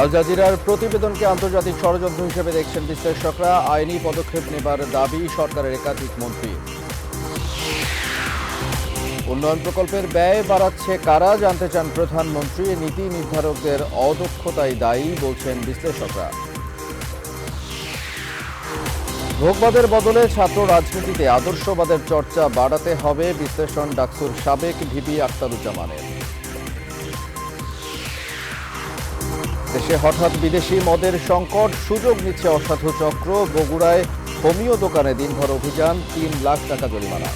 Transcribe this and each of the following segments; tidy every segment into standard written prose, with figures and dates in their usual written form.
আল জাজিরার প্রতিবেদনকে আন্তর্জাতিক ষড়যন্ত্র হিসেবে দেখছেন বিশ্লেষকরা। আইনি পদক্ষেপ নেবার দাবি সরকারের একাধিক মন্ত্রী। উন্নয়ন প্রকল্পের ব্যয় বাড়াচ্ছে কারা জানতে চান প্রধানমন্ত্রী। নীতি নির্ধারকদের অদক্ষতাই দায়ী বলছেন বিশ্লেষকরা। ভোগবাদের বদলে ছাত্র রাজনীতিতে আদর্শবাদের চর্চা বাড়াতে হবে বিশ্লেষণ ডাকসুর সাবেক ভিপি আখতারুজ্জামানের। দেশে হঠাৎ বিদেশি মদের সংকট, সুযোগ নিচ্ছে অসাধু চক্র। বগুড়ায় হোমিও দোকানে দিনভর অভিযান, ৩ লাখ টাকা জরিমানা।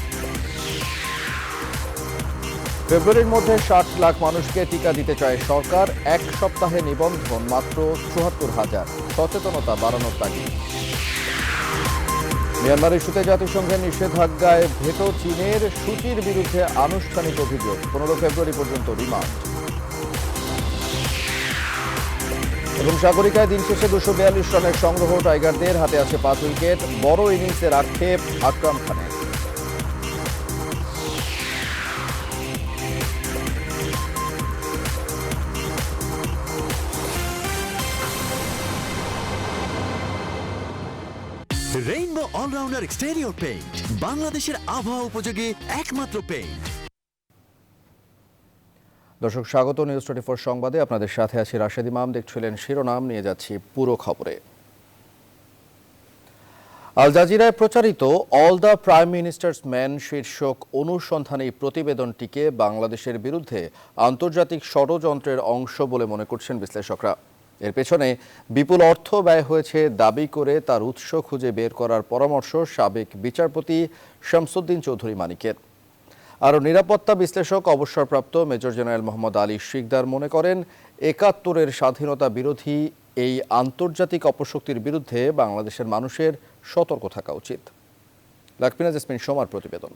ফেব্রুয়ারির মধ্যে ৬০ লাখ মানুষকে টিকা দিতে চায় সরকার। ১ সপ্তাহে নিবন্ধন মাত্র ৭৪,০০০। সচেতনতা বাড়ানোর তাগিদ। মিয়ানমার ইস্যুতে জাতিসংঘের নিষেধাজ্ঞায় ভেটো চীনের। সূচির বিরুদ্ধে আনুষ্ঠানিক অভিযোগ। ১৫ ফেব্রুয়ারি পর্যন্ত রিমান্ড। এবং সাগরিকায় দিন শেষে ২৪২ রানের সংগ্রহ টাইগারদের। হাতে আছে ৫ উইকেট। বড় ইনিংসের আক্ষেপ আকরাম খানের। রেইনবো অলরাউন্ডার এক্সটেরিয়র পেইন্ট, বাংলাদেশের আবহাওয়া উপযোগী একমাত্র পেইন্ট। দর্শক স্বাগত নিউজ 24 সংবাদে। আপনাদের সাথে আছি রাশেদ ইমাম। দেখছিলেন শিরোনাম, নিয়ে যাচ্ছি পুরো খবরে। আল জাজিরায় প্রচারিত all the prime ministers man শীর্ষক অনুসন্ধানী প্রতিবেদনটিকে বাংলাদেশের বিরুদ্ধে আন্তর্জাতিক ষড়যন্ত্রের অংশ বলে মনে করছেন বিশ্লেষকরা। এর পেছনে বিপুল অর্থ ব্যয় হয়েছে দাবি করে তার উৎস খুঁজে বের করার পরামর্শ সাবেক বিচারপতি শামসুদ্দিন চৌধুরী মানিকের। আরও নিরাপত্তা বিশ্লেষক অবসরপ্রাপ্ত মেজর জেনারেল মোহাম্মদ আলী শিকদার মনে করেন, ৭১-এর স্বাধীনতা বিরোধী এই আন্তর্জাতিক অপশক্তির বিরুদ্ধে বাংলাদেশের মানুষের সতর্ক থাকা উচিত। লাকমিনা জেসমিন সোমার প্রতিবেদন।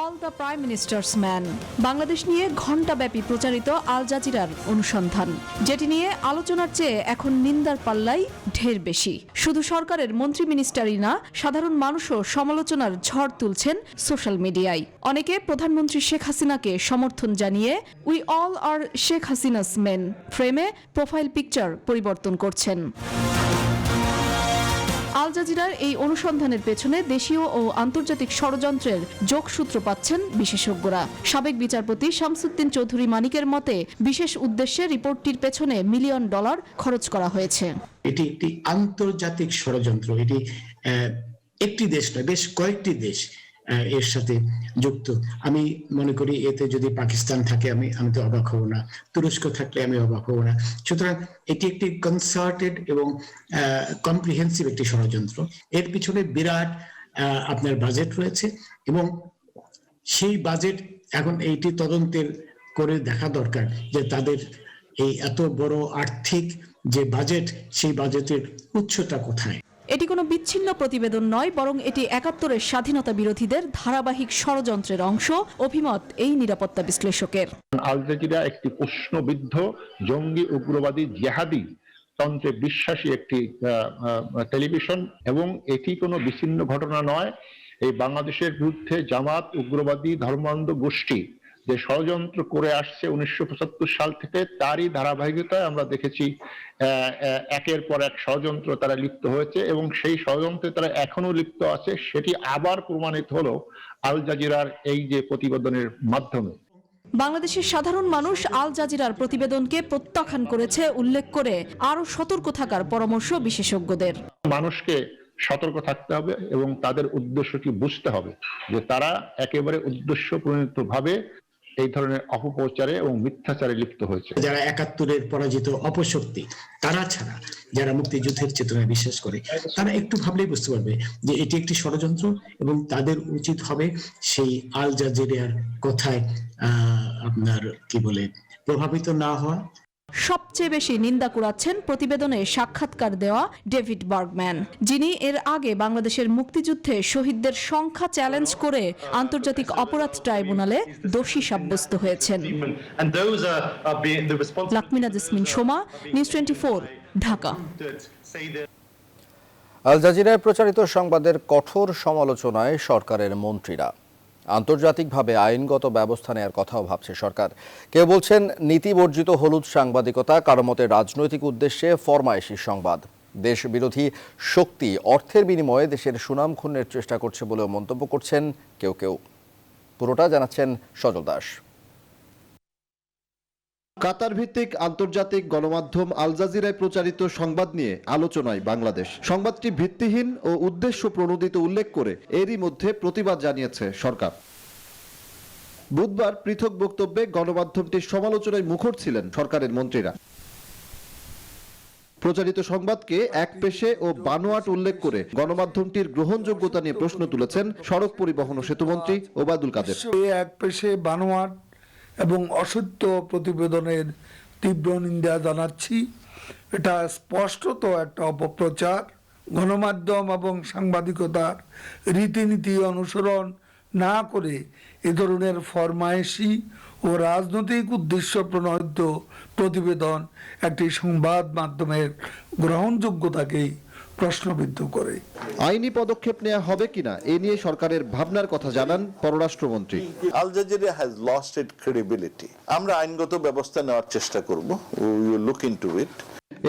All the prime ministers man, Bangladesh নিয়ে ঘণ্টাব্যাপী প্রচারিত আল জাজিরার অনুসন্ধান, যেটি নিয়ে আলোচনার চেয়ে এখন নিন্দার পাল্লাই ঢের বেশি। শুধু সরকারের মন্ত্রী মিনিস্টারই না, সাধারণ মানুষও সমালোচনার ঝড় তুলছেন সোশ্যাল মিডিয়ায়। অনেকে প্রধানমন্ত্রী শেখ হাসিনাকে সমর্থন জানিয়ে we all are Sheikh Hasina's men ফ্রেমে প্রোফাইল পিকচার পরিবর্তন করছেন। আল জাজিরার এই অনুসন্ধানের পেছনে দেশীয় ও আন্তর্জাতিক ষড়যন্ত্রের যোগসূত্র পাচ্ছেন বিশেষজ্ঞরা। সাবেক বিচারপতি শামসুদ্দিন চৌধুরী মানিকের মতে, বিশেষ উদ্দেশ্যে রিপোর্টটির পেছনে $1 মিলিয়ন খরচ করা হয়েছে। এটি একটি আন্তর্জাতিক ষড়যন্ত্র। এটি একটি দেশ নয়, বেশ কয়েকটি দেশ এর সাথে যুক্ত। আমি মনে করি এতে যদি পাকিস্তান থাকে আমি তো অবাক হব না, তুরস্ক থাকলে আমি অবাক হব না। সুতরাং এটি একটি কনসার্টেড এবং কম্প্রিহেন্সিভ একটি ষড়যন্ত্র। এর পিছনে বিরাট আপনার বাজেট রয়েছে এবং সেই বাজেট এখন এইটি তদন্তের করে দেখা দরকার যে তাদের এই এত বড় আর্থিক যে বাজেট, সেই বাজেটের উৎসটা কোথায়। এটি কোনো বিচ্ছিন্ন প্রতিবেদন নয়, বরং এটি ৭১-এর স্বাধীনতা বিরোধীদের ধারাবাহিক ষড়যন্ত্রের অংশ, অভিমত এই নিরাপত্তা বিশ্লেষকের। আল জাজিরা একটি প্রশ্নবিদ্ধ জঙ্গি, উগ্রবাদী, জিহাদি তন্ত্রে বিশ্বাসী একটি টেলিভিশন, এবং এটি কোনো বিচ্ছিন্ন ঘটনা নয়। এই বাংলাদেশের বিরুদ্ধে জামাত, উগ্রবাদী ধর্মান্ধ গোষ্ঠী যে ষড়যন্ত্র করে আসছে ১৯৭৫ সাল থেকে, তারই ধারাবাহিকতায় আমরা দেখেছি একের পর এক ষড়যন্ত্র তারা লিপ্ত হয়েছে এবং সেই ষড়যন্ত্রে তারা এখনো লিপ্ত আছে। সেটি আবার প্রমাণিত হলো আল জাজিরার এই যে প্রতিবেদনের মাধ্যমে। বাংলাদেশের সাধারণ মানুষ আল জাজিরার প্রতিবেদনকে প্রত্যাখ্যান করেছে, উল্লেখ করে আরও সতর্ক থাকার পরামর্শ বিশেষজ্ঞদের। মানুষকে সতর্ক থাকতে হবে এবং তাদের উদ্দেশ্যটি বুঝতে হবে যে তারা একেবারে উদ্দেশ্য প্রণীত ভাবে এই ধরনের অপপ্রচারে এবং মিথ্যাচারে লিপ্ত হয়েছে। যারা ৭১-এর পরাজিত অপশক্তি, তারা ছাড়া যারা মুক্তিযুদ্ধের চেতনায় বিশ্বাস করে, তারা একটু ভাবলেই বুঝতে পারবে যে এটি একটি ষড়যন্ত্র এবং তাদের উচিত হবে সেই আল জাজিরার কথায় আপনার কি বলে প্রভাবিত না হওয়া। সবচেয়ে বেশি নিন্দা কুড়াচ্ছেন প্রতিবেদনে সাক্ষাৎকার দেওয়া ডেভিড বার্গম্যান, যিনি এর আগে বাংলাদেশের মুক্তিযুদ্ধে শহীদদের সংখ্যা চ্যালেঞ্জ করে আন্তর্জাতিক অপরাধ ট্রাইব্যুনালে দোষী সাব্যস্ত হয়েছেন। লাকমিনা জেসমিন সোমা, নিউজ 24, ঢাকা। আল জাজিরায় প্রচারিত সংবাদের কঠোর সমালোচনায় সরকারের মন্ত্রীরা। আন্তর্জাতিকভাবে আইনগত ব্যবস্থা নেওয়ার কথাও ভাবছে সরকার। কেউ বলছেন নীতিবর্জিত হলুদ সাংবাদিকতা, কারো মতে রাজনৈতিক উদ্দেশ্যে ফরমায়েশি সংবাদ। দেশ বিরোধী শক্তি অর্থের বিনিময়ে দেশের সুনাম ক্ষুণ্ণের চেষ্টা করছে বলেও মন্তব্য করছেন কেউ কেউ। পুরোটা জানাচ্ছেন সজল দাস। কাতার ভিত্তিক আন্তর্জাতিক গণমাধ্যম আল জাজিরায় প্রচারিত সংবাদ নিয়ে আলোচনায় বাংলাদেশ। সংবাদটি ভিত্তিহীন ও উদ্দেশ্য প্রণোদিত উল্লেখ করে এরই মধ্যে প্রতিবাদ জানিয়েছে সরকার। বুধবার পৃথক বক্তব্যে গণমাধ্যমটির সমালোচনায় মুখর ছিলেন সরকারের মন্ত্রীরা। প্রচারিত সংবাদকে একপেশে ও বানোয়াট উল্লেখ করে গণমাধ্যমটির গ্রহণযোগ্যতা নিয়ে প্রশ্ন তুলেছেন সড়ক পরিবহন ও সেতুমন্ত্রী ওবায়দুল কাদের। একপেশে বানোয়াট এবং অসত্য প্রতিবেদনের তীব্র নিন্দা জানাচ্ছি। এটা স্পষ্টত একটা অপপ্রচার। গণমাধ্যম এবং সাংবাদিকতার রীতিনীতি অনুসরণ না করে এ ধরনের ফরমায়েশি ও রাজনৈতিক উদ্দেশ্য প্রণোদিত প্রতিবেদন একটি সংবাদ মাধ্যমের গ্রহণযোগ্যতাকেই প্রশ্নবিদ্ধ করে। আইনি পদক্ষেপ নেওয়া হবে কিনা এ নিয়ে সরকারের ভাবনার কথা জানান পররাষ্ট্রমন্ত্রী। Al Jazeera has lost it credibility. আমরা আইনগত ব্যবস্থা নেওয়ার চেষ্টা করব। We will look into it.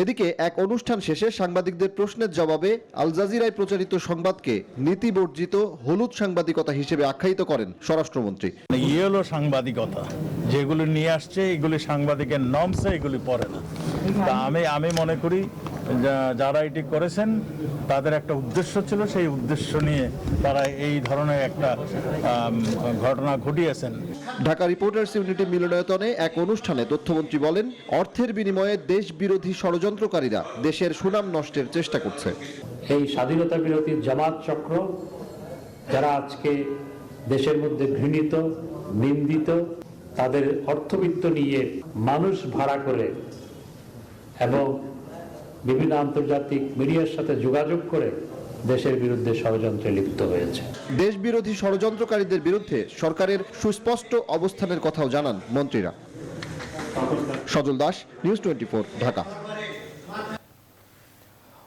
এদিকে এক অনুষ্ঠান শেষে সাংবাদিকদের প্রশ্নের জবাবে আল জাজিরায় প্রচারিত সংবাদকে নীতিবর্জিত হলুদ সাংবাদিকতা হিসেবে আখ্যায়িত করেন স্বরাষ্ট্রমন্ত্রী। ইয়েলো সাংবাদিকতা যেগুলো নিয়ে আসছে, এগুলি সাংবাদিকের নর্মসে এগুলি পড়ে না। তা আমি মনে করি যারা এটি করেছেন তাদের একটা উদ্দেশ্য ছিল, সেই উদ্দেশ্য নিয়ে তারা এই ধরনের একটা ঘটনা ঘটিয়েছেন। ঢাকা রিপোর্টার্স ইউনিটি মিলনায়তনে এক অনুষ্ঠানে তথ্যমন্ত্রী বলেন, অর্থের বিনিময়ে দেশ বিরোধী ষড়যন্ত্রকারীরা দেশের সুনাম নষ্টের চেষ্টা করছে। এই স্বাধীনতা বিরোধী জামাত চক্র যারা আজকে দেশের মধ্যে ঘৃণিত, নিন্দিত, তাদের অর্থবিত্ত নিয়ে মানুষ ভাড়া করে এবং বিভিন্ন আন্তর্জাতিক মিডিয়ার সাথে যোগাযোগ করে দেশের বিরুদ্ধে ষড়যন্ত্রে লিপ্ত হয়েছে। দেশ বিরোধী ষড়যন্ত্রকারীদের বিরুদ্ধে সরকারের সুস্পষ্ট অবস্থানের কথাও জানান মন্ত্রীরা। সজল দাস, নিউজ 24, ঢাকা।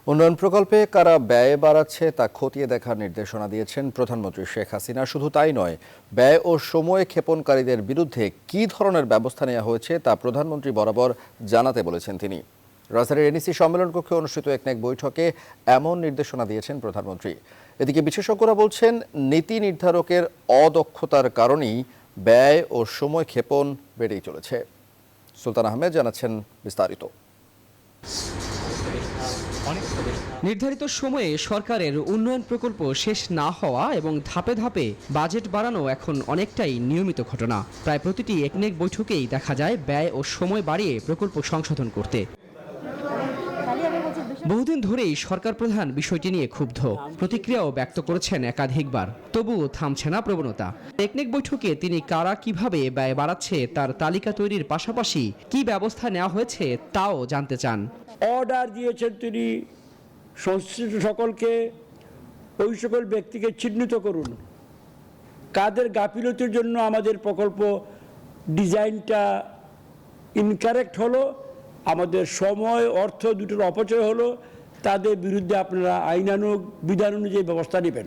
উন্নয়ন প্রকল্পে কারা ব্যয় বাড়াচ্ছে তা খতিয়ে দেখার নির্দেশনা দিয়েছেন প্রধানমন্ত্রী শেখ হাসিনা। শুধু তাই নয়, ব্যয় ও সময় ক্ষেপণকারীদের বিরুদ্ধে কী ধরনের ব্যবস্থা নেওয়া হয়েছে তা প্রধানমন্ত্রী বরাবর জানাতে বলেছেন তিনি। রাজধানীর এনইসি সম্মেলন কক্ষে অনুষ্ঠিত একনেক বৈঠকে এমন নির্দেশনা দিয়েছেন প্রধানমন্ত্রী। এদিকে বিশেষজ্ঞরা বলছেন, নীতি নির্ধারকের অদক্ষতার কারণেই ব্যয় ও সময় ক্ষেপণ বেড়েই চলেছে। সুলতান আহমেদ জানাচ্ছেন বিস্তারিত। নির্ধারিত সময়ে সরকারের উন্নয়ন প্রকল্প শেষ না হওয়া এবং ধাপে ধাপে বাজেট বাড়ানো এখন অনেকটাই নিয়মিত ঘটনা। প্রায় প্রতিটি একনেক বৈঠকেই দেখা যায় ব্যয় ও সময় বাড়িয়ে প্রকল্প সংশোধন করতে। বহুদিন ধরেই সরকার প্রধান বিষয়টি নিয়ে ক্ষুব্ধ, প্রতিক্রিয়াও ব্যক্ত করেছেন একাধিকবার। তবুও থামছে না প্রবণতা। একনেক বৈঠকে তিনি কারা কিভাবে ব্যয় বাড়াচ্ছে তার তালিকা তৈরির পাশাপাশি কি ব্যবস্থা নেওয়া হয়েছে তাও জানতে চান। অর্ডার দিয়েছেন তিনি, সংশ্লিষ্ট সকলকে, ওই সকল ব্যক্তিকে চিহ্নিত করুন কাদের গাফিলতির জন্য আমাদের প্রকল্প ডিজাইনটা ইনকারেক্ট হলো, আমাদের সময় অর্থ দুটোর অপচয় হলো, তাদের বিরুদ্ধে আপনারা আইনানুগ বিধান অনুযায়ী ব্যবস্থা নেবেন।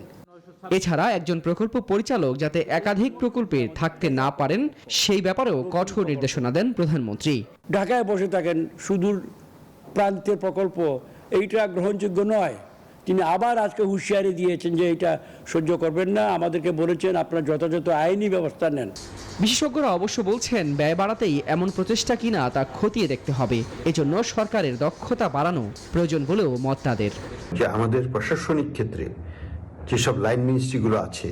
এছাড়া একজন প্রকল্প পরিচালক যাতে একাধিক প্রকল্পে থাকতে না পারেন সেই ব্যাপারেও কঠোর নির্দেশনা দেন প্রধানমন্ত্রী। ঢাকায় বসে থাকেন, সুদূর প্রান্তের প্রকল্প, এইটা গ্রহণযোগ্য নয়। তিনি আবার আজকে হুঁশিয়ারি দিয়েছেন যে এটা সহ্য করবেন না, আমাদেরকে বলেছেন আপনারা যথাযথ আইনি ব্যবস্থা নেন। বিশেষজ্ঞরা অবশ্য বলছেন, ব্যয় বাড়াতেই এমন প্রচেষ্টা কিনা তা খতিয়ে দেখতে হবে। এজন্য সরকারের দক্ষতা বাড়ানো প্রয়োজন বলেও মত তাদের। যে আমাদের প্রশাসনিক ক্ষেত্রে যেসব লাইন মিনিস্ট্রিগুলো আছে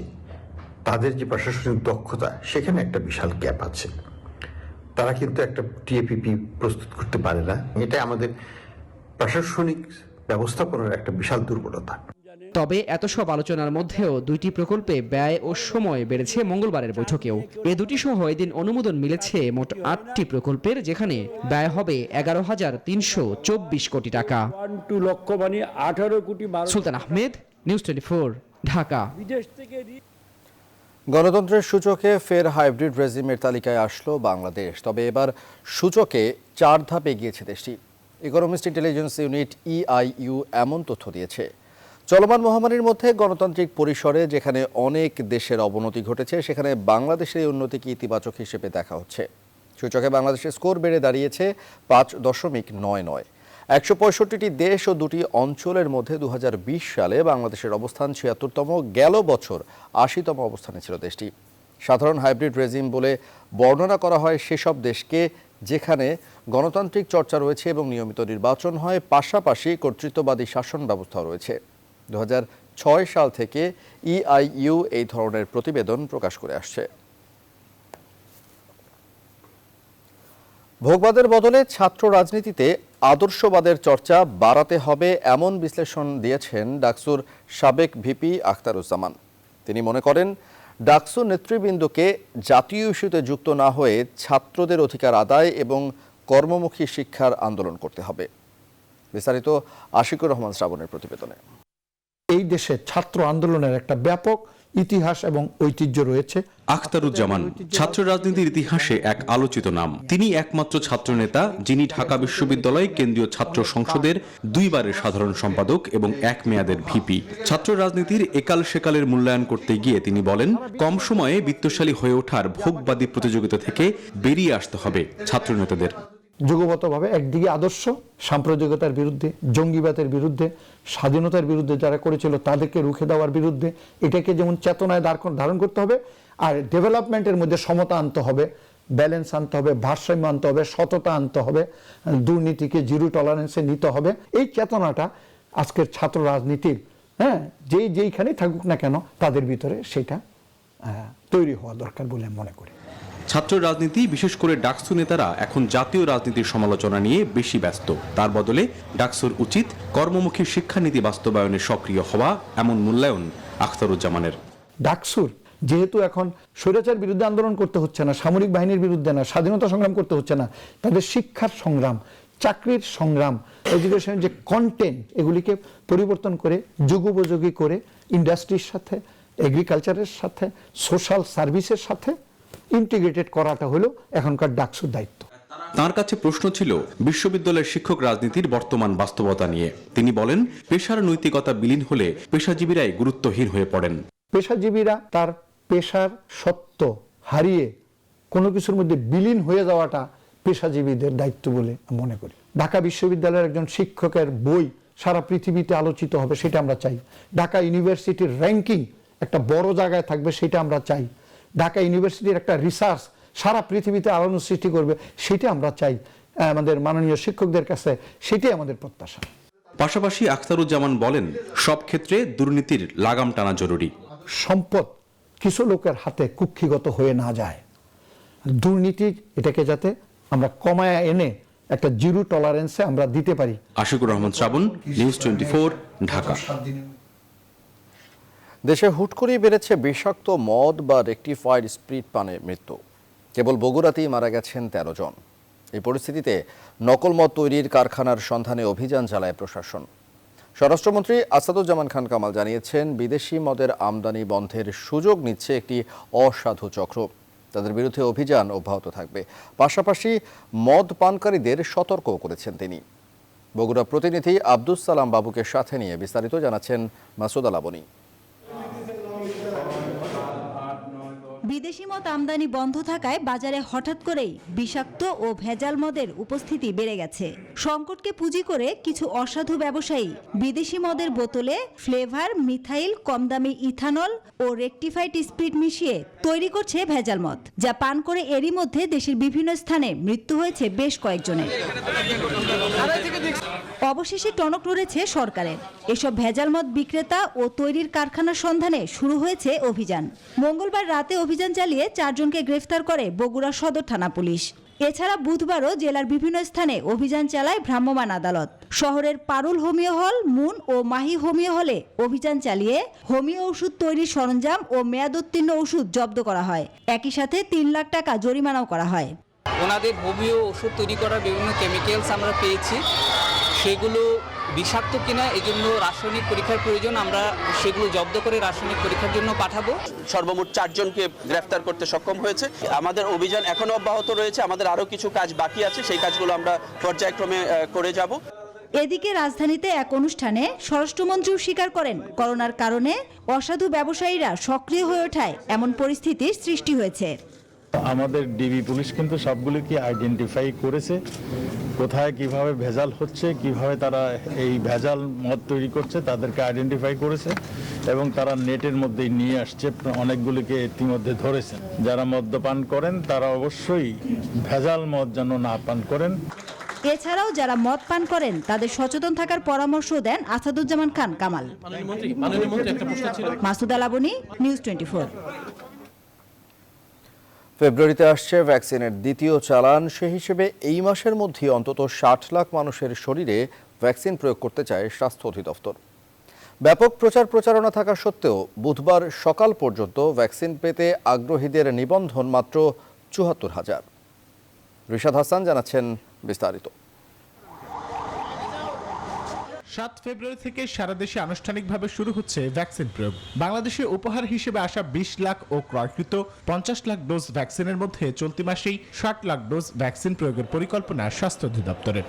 তাদের যে প্রশাসনিক দক্ষতা, সেখানে একটা বিশাল গ্যাপ আছে। তারা কিন্তু একটা টিএপিপি প্রস্তুত করতে পারে না। এটা আমাদের প্রশাসনিক ব্যবস্থাপনার একটা বিশাল দুর্বলতা। তবে এত সব আলোচনার মধ্যেও দুইটি প্রকল্পে ব্যয় ও সময় বেড়েছে মঙ্গলবারের বৈঠকেও। এ দুটি সহ এদিন অনুমোদন মিলেছে মোট 8টি প্রকল্পের, যেখানে ব্যয় হবে 11,324 কোটি টাকা। সুলতান আহমেদ, নিউজ 24, ঢাকা। গণতন্ত্রের সূচকে ফের হাইব্রিড রেজিমের তালিকায় আসলো বাংলাদেশ। তবে এবার সূচকে 4 ধাপ এগিয়েছে দেশটি। ইকোনমিস্ট ইন্টেলিজেন্স ইউনিট EIU এমন তথ্য দিয়েছে। চলমান মহামারীর মধ্যে গণতান্ত্রিক পরিসরে যেখানে অনেক দেশের অবনতি ঘটেছে, সেখানে বাংলাদেশের এই উন্নতিকে ইতিবাচক হিসেবে দেখা হচ্ছে। সূচকে বাংলাদেশের স্কোর বেড়ে দাঁড়িয়েছে 5.99। 165টি দেশ ও 2টি অঞ্চলের মধ্যে 2020 সালে বাংলাদেশের অবস্থান 76তম, গেল বছর 80তম অবস্থানে ছিল দেশটি। সাধারণ হাইব্রিড রেজিম বলে বর্ণনা করা হয় সেসব দেশকে যেখানে গণতান্ত্রিক চর্চা রয়েছে এবং নিয়মিত নির্বাচন হয়, পাশাপাশি কর্তৃত্ববাদী শাসন ব্যবস্থা রয়েছে। 2006 সাল থেকে EIU এই ধরনের প্রতিবেদন প্রকাশ করে আসছে। ভোগবাদের বদলে ছাত্র রাজনীতিতে আদর্শবাদের চর্চা বাড়াতে হবে, এমন বিশ্লেষণ দিয়েছেন ডাকসুর সাবেক ভিপি আখতারুজ্জামান। তিনি মনে করেন, ডাকসু নেতৃবৃন্দকে জাতীয় ইস্যুতে যুক্ত না হয়ে ছাত্রদের অধিকার আদায় এবং কর্মমুখী শিক্ষার আন্দোলন করতে হবে। বিস্তারিত আশিকুর রহমান শ্রাবণের প্রতিবেদনে। এই দেশে ছাত্র আন্দোলনের একটা ব্যাপক ইতিহাস এবং ঐতিহ্য রয়েছে। আখতারুজ্জামান ছাত্র রাজনীতির ইতিহাসে এক আলোচিত নাম। তিনি একমাত্র ছাত্র নেতা যিনি ঢাকা বিশ্ববিদ্যালয় কেন্দ্রীয় ছাত্র সংসদের 2 বারের সাধারণ সম্পাদক এবং 1 মেয়াদের ভিপি। ছাত্র রাজনীতির একাল সেকালের মূল্যায়ন করতে গিয়ে তিনি বলেন, কম সময়ে বিত্তশালী হয়ে ওঠার ভোগবাদী প্রতিযোগিতা থেকে বেরিয়ে আসতে হবে ছাত্র নেতাদের। যুগপতভাবে একদিকে আদর্শ, সাম্প্রদায়িকতার বিরুদ্ধে, জঙ্গিবাদের বিরুদ্ধে, স্বাধীনতার বিরুদ্ধে যারা করেছিল তাদেরকে রুখে দেওয়ার বিরুদ্ধে, এটাকে যেমন চেতনায় ধারণ করতে হবে, আর ডেভেলপমেন্টের মধ্যে সমতা আনতে হবে, ব্যালেন্স আনতে হবে, ভারসাম্য আনতে হবে, সততা আনতে হবে, দুর্নীতিকে জিরো টলারেন্সে নিতে হবে। এই চেতনাটা আজকের ছাত্র রাজনীতির যেইখানেই থাকুক না কেন তাদের ভিতরে সেটা তৈরি হওয়া দরকার বলে মনে করি। ছাত্র রাজনীতি, বিশেষ করে ডাকসু নেতারা এখন জাতীয় রাজনীতির সমালোচনা নিয়ে বেশি ব্যস্ত। তার বদলে ডাকসুর উচিত কর্মমুখী শিক্ষানীতি বাস্তবায়নে সক্রিয় হওয়া, এমন মূল্যায়ন আখতারুজ্জামানের। ডাকসুর যেহেতু এখন স্বৈরাচার বিরুদ্ধে আন্দোলন করতে হচ্ছে না, সামরিক বাহিনীর বিরুদ্ধে না, স্বাধীনতা সংগ্রাম করতে হচ্ছে না, তাদের শিক্ষার সংগ্রাম, চাকরির সংগ্রাম, এডুকেশনের যে কন্টেন্ট, এগুলিকে পরিবর্তন করে যুগোপযোগী করে ইন্ডাস্ট্রির সাথে, এগ্রিকালচারের সাথে, সোশ্যাল সার্ভিসের সাথে ইন্টিগ্রেটেড করাটা হলো এখনকার ডাকসুর দায়িত্ব। তার কাছে প্রশ্ন ছিল বিশ্ববিদ্যালয়ের শিক্ষক রাজনীতির বর্তমান বাস্তবতা নিয়ে। তিনি বলেন, পেশার নৈতিকতা বিলীন হলে পেশাজীবীরাই গুরুত্বহীন হয়ে পড়েন। পেশাজীবীরা তার পেশার সত্য হারিয়ে কোনো কিছুর মধ্যে বিলীন হয়ে যাওয়াটা পেশাজীবীদের দায়িত্ব বলে মনে করি। ঢাকা বিশ্ববিদ্যালয়ের একজন শিক্ষকের বই সারা পৃথিবীতে আলোচিত হবে, সেটা আমরা চাই। ঢাকা ইউনিভার্সিটির র্যাঙ্কিং একটা বড় জায়গায় থাকবে, সেটা আমরা চাই। ঢাকা ইউনিভার্সিটির একটা রিসার্চ সারা পৃথিবীতে আলোড়ন সৃষ্টি করবে, সেটা আমরা চাই। আমাদের মাননীয় শিক্ষকদের কাছে সেটাই আমাদের প্রত্যাশা। পাশাপাশি আখতারুজ্জামান বলেন, সব ক্ষেত্রে দুর্নীতির লাগাম টানা জরুরি। সম্পদ কিছু লোকের হাতে কুক্ষিগত হয়ে না যায়, দুর্নীতি এটাকে যাতে আমরা কমায় এনে একটা জিরো টলারেন্সে আমরা দিতে পারি। আশিকুর রহমান শ্রাবণ, নিউজ 24, ঢাকা। দেশে হুট করেই বেড়েছে বিষাক্ত মদ বা রেকটিফাইড স্পিরিট পানে মৃত্যু। কেবল বগুড়াতেই মারা গেছেন 13 জন। এই পরিস্থিতিতে নকল মদ তৈরির কারখানার সন্ধানে অভিযান চালায় প্রশাসন। স্বরাষ্ট্রমন্ত্রী আসাদুজ্জামান খান কামাল জানিয়েছেন, বিদেশি মদের আমদানি বন্ধের সুযোগ নিচ্ছে একটি অসাধু চক্র। তাদের বিরুদ্ধে অভিযান অব্যাহত থাকবে। পাশাপাশি মদ পানকারীদের সতর্কও করেছেন তিনি। বগুড়া প্রতিনিধি আব্দুস সালাম বাবুকে সাথে নিয়ে বিস্তারিত জানাচ্ছেন মাসুদ আলাবনী। বিদেশি মদ আমদানি বন্ধ থাকায় বাজারে হঠাৎ করেই বিষাক্ত ও ভেজাল মদের উপস্থিতি বেড়ে গেছে। সংকটকে পুঁজি করে কিছু অসাধু ব্যবসায়ী বিদেশি মদের বোতলে ফ্লেভার, মিথাইল, কম দামি ইথানল ও রেকটিফাইড স্পিরিট মিশিয়ে তৈরি করছে ভেজাল মদ, যা পান করে এরই মধ্যে দেশের বিভিন্ন স্থানে মৃত্যু হয়েছে বেশ কয়েকজনের। অবশেষে টনক নড়েছে সরকারের। এসব ভেজাল মদ বিক্রেতা ও তৈরির কারখানার সন্ধানে শুরু হয়েছে অভিযান। মঙ্গলবার রাতে অভিযান চালিয়ে 4 জনকে গ্রেফতার করে বগুড়া সদর থানা পুলিশ। এছাড়া বুধবারও জেলার বিভিন্ন স্থানে অভিযান চালায় ভ্রাম্যমাণ আদালত। শহরের পারুল হোমিও হল, মুন ও মাহি হোমিও হলে অভিযান চালিয়ে হোমিও ওষুধ তৈরির সরঞ্জাম ও মেয়াদোত্তীর্ণ ওষুধ জব্দ করা হয়। একই সাথে 3 লাখ টাকা জরিমানাও করা হয়। ওনাদের হোমিও ওষুধ তৈরি করার বিভিন্ন কেমিক্যালস আমরা পেয়েছি, সেগুলো বিষাক্ত কিনা এজন্য রাসায়নিক পরীক্ষার প্রয়োজন। আমরা সেগুলো জব্দ করে রাসায়নিক পরীক্ষার জন্য পাঠাবো। সর্বমোট 4 জনকে গ্রেফতার করতে সক্ষম হয়েছে। আমাদের অভিযান এখনো অব্যাহত রয়েছে। আমাদের আরো কিছু কাজ বাকি আছে, সেই কাজগুলো আমরা পর্যায়ক্রমে করে যাব। এদিকে রাজধানীতে এক অনুষ্ঠানে স্বরাষ্ট্রমন্ত্রীও স্বীকার করেন করোনার কারণে অসাধু ব্যবসায়ীরা সক্রিয় হয়ে ওঠায় এমন পরিস্থিতির সৃষ্টি হয়েছে। আমাদের ডিবি পুলিশ কিন্তু সবগুলিকে আইডেন্টিফাই করেছে, কোথায় কিভাবে ভেজাল হচ্ছে, কিভাবে তারা এই ভেজাল মদ তৈরি করছে তাদেরকে আইডেন্টিফাই করেছে এবং তারা নেটের মধ্যেই নিয়ে আসছে, অনেকগুলিকে ইতিমধ্যে ধরেছে। যারা মদ্যপান করেন তারা অবশ্যই ভেজাল মদ যেন না পান করেন। এছাড়াও যারা মদ পান করেন তাদের সচেতন থাকার পরামর্শ দেন আসাদুজ্জামান খান কামাল। মাসুদা লাবনী, নিউজ 24। ফেব্রুয়ারিতে আসছে ভ্যাকসিনের দ্বিতীয় চালান। সে হিসেবে এই মাসের মধ্যে অন্তত 60 লাখ মানুষের শরীরে ভ্যাকসিন প্রয়োগ করতে চায় স্বাস্থ্য অধিদপ্তর। ব্যাপক প্রচারণা থাকা সত্ত্বেও বুধবার সকাল পর্যন্ত ভ্যাকসিন পেতে আগ্রহীদের নিবন্ধন মাত্র ৭৪,০০০। রিশাদ হাসান জানাচ্ছেন বিস্তারিত। ৭ ফেব্রুয়ারি থেকে সারা দেশে আনুষ্ঠানিকভাবে শুরু হচ্ছে ভ্যাকসিন প্রয়োগ। বাংলাদেশে উপহার হিসেবে আসা ২০ লাখ ও ক্রয়কৃত ৫০ লাখ ডোজ ভ্যাকসিনের মধ্যে চলতি মাসেই ৬০ লাখ ডোজ ভ্যাকসিন প্রয়োগের পরিকল্পনা স্বাস্থ্য অধিদপ্তরের।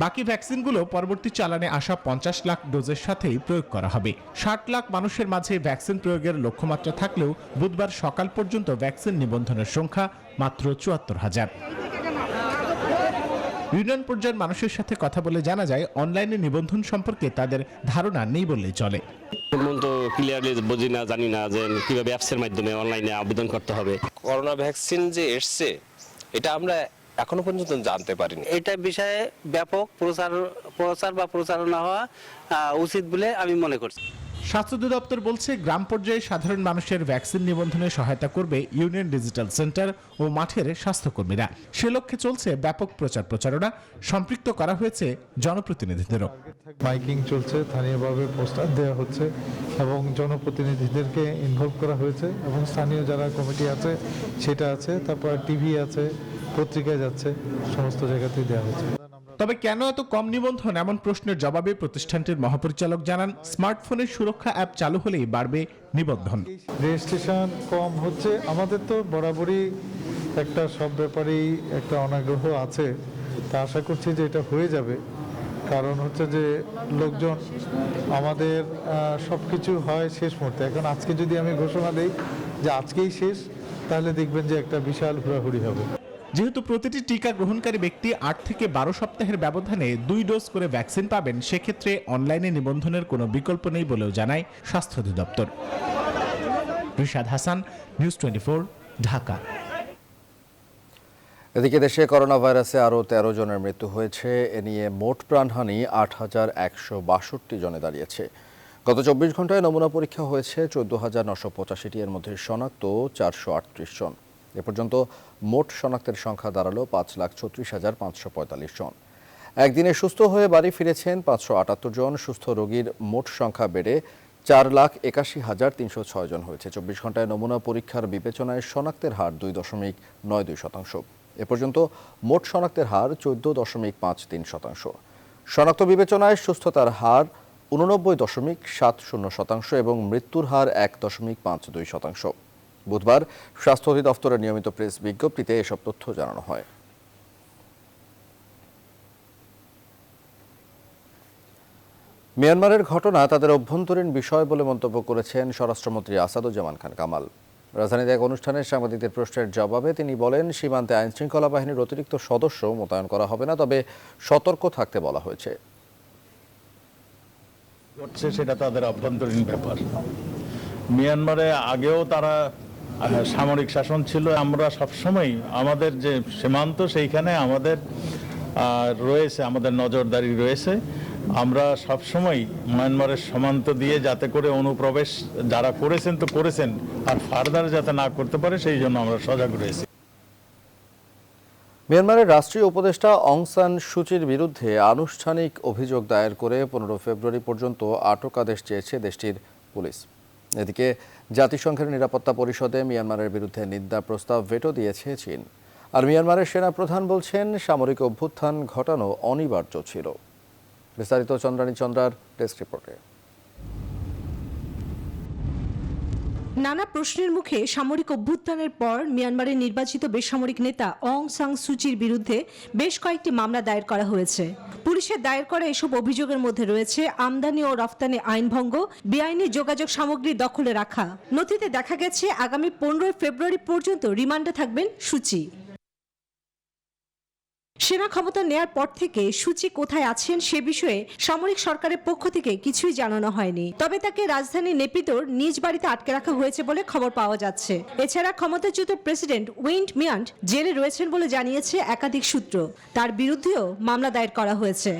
বাকি ভ্যাকসিনগুলো পরবর্তী চালানে আসা ৫০ লাখ ডোজের সাথেই প্রয়োগ করা হবে। ৬০ লাখ মানুষের মাঝে ভ্যাকসিন প্রয়োগের লক্ষ্যমাত্রা থাকলেও বুধবার সকাল পর্যন্ত ভ্যাকসিন নিবন্ধনের সংখ্যা মাত্র ৭৪,০০০। ইউনিয়ন পর্যায়ের মানুষের সাথে কথা বলে জানা যায় অনলাইনে নিবন্ধন সম্পর্কে তাদের ধারণা নেই বললেই চলে। তো ক্লিয়ারলি বুঝি না, জানি না যে কিভাবে অ্যাপসের মাধ্যমে অনলাইনে আবেদন করতে হবে। করোনা ভ্যাকসিন যে এসছে এটা আমরা এখনো পর্যন্ত জানতে পারিনি। এটা বিষয়ে ব্যাপক প্রচারণা হওয়া উচিত বলে আমি মনে করছি। স্বাস্থ্য অধিদপ্তর বলছে গ্রাম পর্যায়ে সাধারণ মানুষের ভ্যাকসিন নিবন্ধনে সহায়তা করবে ইউনিয়ন ডিজিটাল সেন্টার ও মাঠের স্বাস্থ্যকর্মীরা। সে লক্ষ্যে চলছে ব্যাপক প্রচারণা, সম্পৃক্ত করা হয়েছে জনপ্রতিনিধিদেরও। মাইকিং চলছে, স্থানীয়ভাবে পোস্টার দেওয়া হচ্ছে এবং জনপ্রতিনিধিদেরকে ইনভলভ করা হয়েছে এবং স্থানীয় যারা কমিটি আছে সেটা আছে, তারপর টিভি আছে, পত্রিকায় যাচ্ছে, সমস্ত জায়গাতেই দেওয়া হচ্ছে। তবে কেন এত কম নিবন্ধন এমন প্রশ্নের জবাবে প্রতিষ্ঠানটির মহাপরিচালক জানান, স্মার্টফোনের সুরক্ষা অ্যাপ চালু হলেই বাড়বে নিবন্ধন। রেজিস্ট্রেশন কম হচ্ছে, আমাদের তো বরাবরই একটা সব ব্যাপারেই একটা অনাগ্রহ আছে, তা আশা করছি যে এটা হয়ে যাবে। কারণ হচ্ছে যে লোকজন আমাদের সবকিছু হয় শেষ মুহূর্তে। এখন আজকে যদি আমি ঘোষণা দেই যে আজকেই শেষ, তাহলে দেখবেন যে একটা বিশাল হুড়াহুড়ি হবে। যেহেতু প্রতিটি টিকা গ্রহণকারী ব্যক্তি ৮ থেকে ১২ সপ্তাহের ব্যবধানে ২ ডোজ করে ভ্যাকসিন পাবেন, সেক্ষেত্রে অনলাইনে নিবন্ধনের কোনো বিকল্প নেই বলেও জানায় স্বাস্থ্য অধিদপ্তর। রিশাদ হাসান, নিউজ 24, ঢাকা। এদিকে দেশে করোনা ভাইরাসে আরও ১৩ জনের মৃত্যু হয়েছে। এ নিয়ে মোট প্রাণহানি ৮,১৬২ জনে দাঁড়িয়েছে। গত ২৪ ঘন্টায় নমুনা পরীক্ষা হয়েছে ১৪,৯৮৫টি, এর মধ্যে শনাক্ত ৪৩৮ জন। এ পর্যন্ত মোট শনাক্তের সংখ্যা দাঁড়ালো ৫,৩৬,৫৪৫ জন। একদিনে সুস্থ হয়ে বাড়ি ফিরেছেন ৫৭৮ জন। সুস্থ রোগীর মোট সংখ্যা বেড়ে ৪,৮১,৩০৬ জন হয়েছে। ২৪ ঘন্টায় নমুনা পরীক্ষার বিবেচনায় শনাক্তের হার ২.৯২%। এ পর্যন্ত মোট শনাক্তের হার ১৪.৫৩%। শনাক্ত বিবেচনায় সুস্থতার হার ৮৯.৭০% এবং মৃত্যুর হার ১.৫২%। বুধবার স্বাস্থ্য অধিদপ্তরের নিয়মিত প্রেস বিজ্ঞপ্তিতে এসব তথ্য জানানো হয়। মিয়ানমারের ঘটনা তাদের অভ্যন্তরীণ বিষয় বলে মন্তব্য করেছেন স্বরাষ্ট্রমন্ত্রী আসাদুজ্জামান খান কামাল। রাজধানীতে এক অনুষ্ঠানে সাংবাদিকদের প্রশ্নের জবাবে তিনি বলেন, সীমান্তে আইনশৃঙ্খলা বাহিনীর অতিরিক্ত সদস্য মোতায়েন করা হবে না, তবে সতর্ক থাকতে বলা হয়েছে। সেটা তাদের অভ্যন্তরীণ ব্যাপার। মিয়ানমারে আগেও তারা সামরিক শাসন ছিল। আমরা সবসময় আমাদের যে সীমান্ত সেইখানে আমাদের রয়েছে, আমাদের নজরদারি রয়েছে। আমরা সবসময় মায়ানমারের সীমান্ত দিয়ে যাতে করে অনুপ্রবেশ যারা করেছেন তো করেছেন, আর ফার্দার যাতে না করতে পারে সেই জন্য আমরা সজাগ রয়েছি। মিয়ানমারের রাষ্ট্রীয় উপদেষ্টা অং সান সুচির বিরুদ্ধে আনুষ্ঠানিক অভিযোগ দায়ের করে ১৫ ফেব্রুয়ারি পর্যন্ত আটক আদেশ চেয়েছে দেশটির পুলিশ। এদিকে জাতিসংঘের নিরাপত্তা পরিষদে মিয়ানমারের বিরুদ্ধে নিন্দা প্রস্তাব ভেটো দিয়েছে চীন। আর মিয়ানমারের সেনাপ্রধান বলছেন, সামরিক অভ্যুত্থান ঘটানো অনিবার্য ছিল। বিস্তারিত চন্দ্রানী চন্দ্রার ডেস্ক রিপোর্টে। নানা প্রশ্নের মুখে সামরিক অভ্যুত্থানের পর মিয়ানমারের নির্বাচিত বেসামরিক নেতা অং সাং সুচির বিরুদ্ধে বেশ কয়েকটি মামলা দায়ের করা হয়েছে। পুলিশের দায়ের করা এসব অভিযোগের মধ্যে রয়েছে আমদানি ও রফতানি আইনভঙ্গ, বেআইনি যোগাযোগ সামগ্রী দখলে রাখা। নথিতে দেখা গেছে আগামী 15 ফেব্রুয়ারি পর্যন্ত রিমান্ডে থাকবেন সুচি। সেনা ক্ষমতা নেয়ার পর থেকে সুচি কোথায় আছেন সে বিষয়ে সামরিক সরকারের পক্ষ থেকে কিছুই জানানো হয়নি। তবে তাকে রাজধানী নেপিদোর নিজ বাড়িতে আটকে রাখা হয়েছে বলে খবর পাওয়া যাচ্ছে। এছাড়া ক্ষমতাচ্যুত প্রেসিডেন্ট উইন্ট মিয়ান্ট জেলে রয়েছেন বলে জানিয়েছে একাধিক সূত্র। তার বিরুদ্ধেও মামলা দায়ের করা হয়েছে।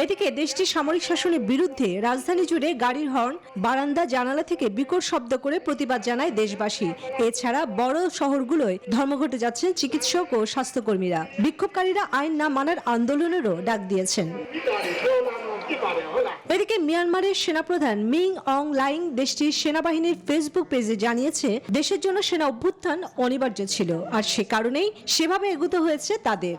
এদিকে দেশটির সামরিক শাসনের বিরুদ্ধে রাজধানী জুড়ে গাড়ির হর্ন, বারান্দা, জানালা থেকে বিকট শব্দ করে প্রতিবাদ জানায় দেশবাসী। এছাড়া বড় শহরগুলোয় ধর্মঘটে যাচ্ছেন চিকিৎসক ও স্বাস্থ্যকর্মীরা। বিক্ষোভকারীরা আইন না মানার আন্দোলনেরও ডাক দিয়েছেন। এদিকে মিয়ানমারের সেনাপ্রধান মিং অং লাইং দেশটির সেনাবাহিনীর ফেসবুক পেজে জানিয়েছে দেশের জন্য সেনা অভ্যুত্থান অনিবার্য ছিল, আর সে কারণেই সেভাবে এগোতে হয়েছে তাদের।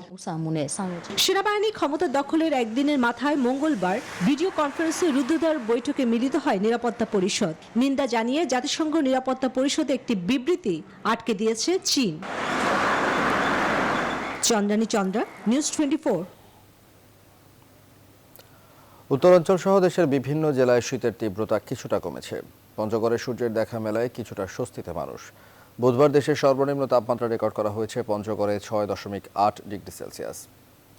সেনাবাহিনী ক্ষমতা দখলের একদিনের মাথায় মঙ্গলবার ভিডিও কনফারেন্সে রুদ্ধদ্বার বৈঠকে মিলিত হয় নিরাপত্তা পরিষদ। নিন্দা জানিয়ে জাতিসংঘ নিরাপত্তা পরিষদে একটি বিবৃতি আটকে দিয়েছে চীন। চন্দ্রানী চন্দ্রা, নিউজ 24। উত্তরাঞ্চল সহ দেশের বিভিন্ন জেলায় শীতের তীব্রতা কিছুটা কমেছে। পঞ্চগড়ে সূর্যের দেখা মেলায় কিছুটা স্বস্তিতে মানুষ। বুধবার দেশের সর্বনিম্ন তাপমাত্রা রেকর্ড করা হয়েছে পঞ্চগড়ে 6.8 ডিগ্রি সেলসিয়াস।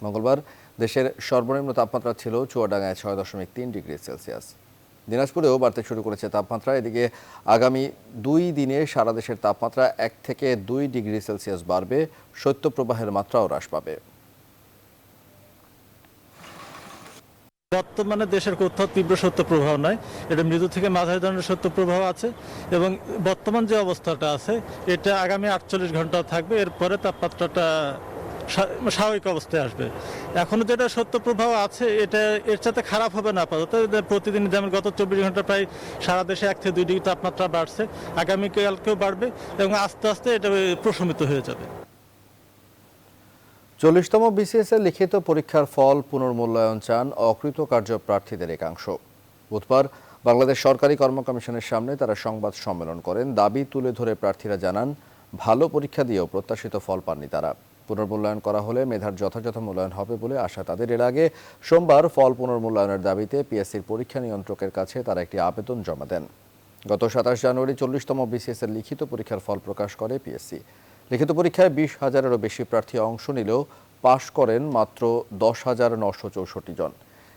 মঙ্গলবার দেশের সর্বনিম্ন তাপমাত্রা ছিল চুয়াডাঙ্গায় 6.3 ডিগ্রি সেলসিয়াস। দিনাজপুরেও বাড়তে শুরু করেছে তাপমাত্রা। এদিকে আগামী 2 দিনে সারা দেশের তাপমাত্রা 1 থেকে 2 ডিগ্রি সেলসিয়াস বাড়বে। শৈত্যপ্রবাহের মাত্রাও হ্রাস পাবে। বর্তমানে দেশের কোথাও তীব্র শৈত্য প্রবাহ নয়, এটা মৃদু থেকে মাঝারি ধরনের শৈত্য প্রবাহ আছে এবং বর্তমান যে অবস্থাটা আছে এটা আগামী 48 ঘন্টা থাকবে। এরপরে তাপমাত্রাটা স্বাভাবিক অবস্থায় আসবে। এখনো যেটা শৈত্য প্রবাহ আছে এটা এর সাথে খারাপ হবে না আপাতত। প্রতিদিন যেমন গত 24 ঘন্টা প্রায় সারা দেশে 1 থেকে 2 ডিগ্রি তাপমাত্রা বাড়ছে, আগামীকালকেও বাড়বে এবং আস্তে আস্তে এটা প্রশমিত হয়ে যাবে। 40তম বিসিএস এর লিখিত পরীক্ষার ফল পুনর্মূল্যায়ন চান অকৃতকার্য প্রার্থীদের একাংশ। বুধবার বাংলাদেশ সরকারি কর্ম কমিশনের সামনে তারা সংবাদ সম্মেলন করেন। দাবি তুলে ধরে প্রার্থীরা জানান, ভালো পরীক্ষা দিয়েও প্রত্যাশিত ফল পাননি তারা। পুনর্মূল্যায়ন করা হলে মেধার যথাযথ মূল্যায়ন হবে বলে আশা তাদের। এর আগে সোমবার ফল পুনর্মূল্যায়নের দাবিতে পিএসসির পরীক্ষা নিয়ন্ত্রকের কাছে তারা একটি আবেদন জমা দেন। গত 27 জানুয়ারি 40তম বিসিএস এর লিখিত পরীক্ষার ফল প্রকাশ করে পিএসসি। লিখিত পরীক্ষায় 20,000-এরও বেশি প্রার্থী অংশ নিলেও পাশ করেন মাত্র 10,964 জন।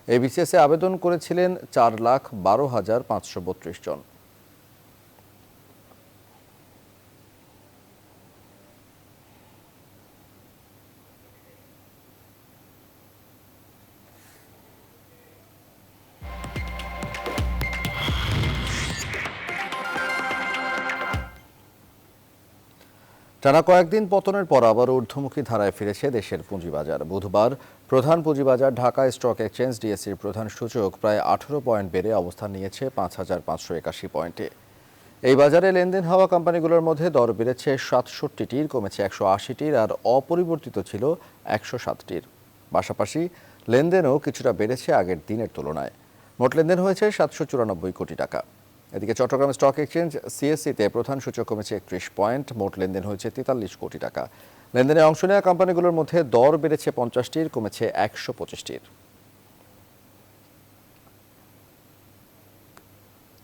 এই বিসিএসে আবেদন করেছিলেন 4,12,532 জন। টানা কয়েকদিন পতনের পর আবার ঊর্ধ্বমুখী ধারায় ফিরেছে দেশের পুঁজিবাজার। বুধবার প্রধান পুঁজিবাজার ঢাকা স্টক এক্সচেঞ্জ ডিএসসির প্রধান সূচক প্রায় 18 পয়েন্ট বেড়ে অবস্থান নিয়েছে 5,581 পয়েন্টে। এই বাজারে লেনদেন হওয়া কোম্পানিগুলোর মধ্যে দর বেড়েছে 67টির, কমেছে 180টির, আর অপরিবর্তিত ছিল 107টির। পাশাপাশি লেনদেনও কিছুটা বেড়েছে আগের দিনের তুলনায়। মোট লেনদেন হয়েছে 794 কোটি টাকা। এদিকে চট্টগ্রাম স্টক এক্সচেঞ্জ সিএসসিতে প্রধান সূচক কমেছে 31 পয়েন্ট, মোট লেনদেন হয়েছে 43 কোটি টাকা। লেনদেনে অংশ নেওয়া কোম্পানিগুলোর মধ্যে দর বেড়েছে 50টির, কমেছে 125টির।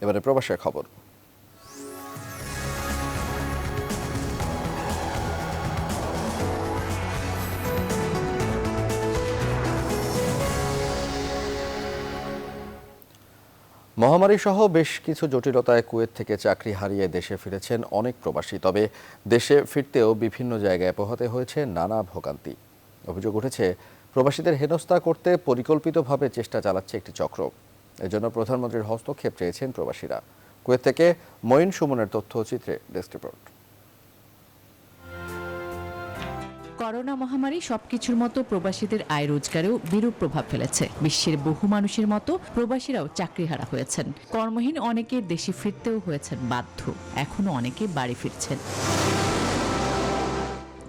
এবারে প্রবাসের খবর। মহামারী সহ বেশ কিছু জটিলতায় কুয়েত থেকে চাকরি হারিয়ে দেশে ফিরেছেন অনেক প্রবাসী। তবে দেশে ফিরতেও বিভিন্ন জায়গায় পোহাতে হয়েছে নানা ভোগান্তি। অভিযোগ উঠেছে প্রবাসীদের হেনস্থা করতে পরিকল্পিতভাবে চেষ্টা চালাচ্ছে একটি চক্র। এজন্য প্রধানমন্ত্রীর হস্তক্ষেপ চেয়েছেন প্রবাসীরা। কুয়েত থেকে মঈন সুমনের তথ্যচিত্রে ডেস্ক রিপোর্ট। করোনা মহামারী সবকিছুর মতো প্রবাসীদের আয় রোজগারেও বিরূপ প্রভাব ফেলেছে। বিশ্বের বহু মানুষের মতো প্রবাসীরাও চাকরিহারা হয়েছেন। কর্মহীন অনেকে দেশে ফিরতেও হয়েছেন বাধ্য। এখনো অনেকে বাড়ি ফিরছেন।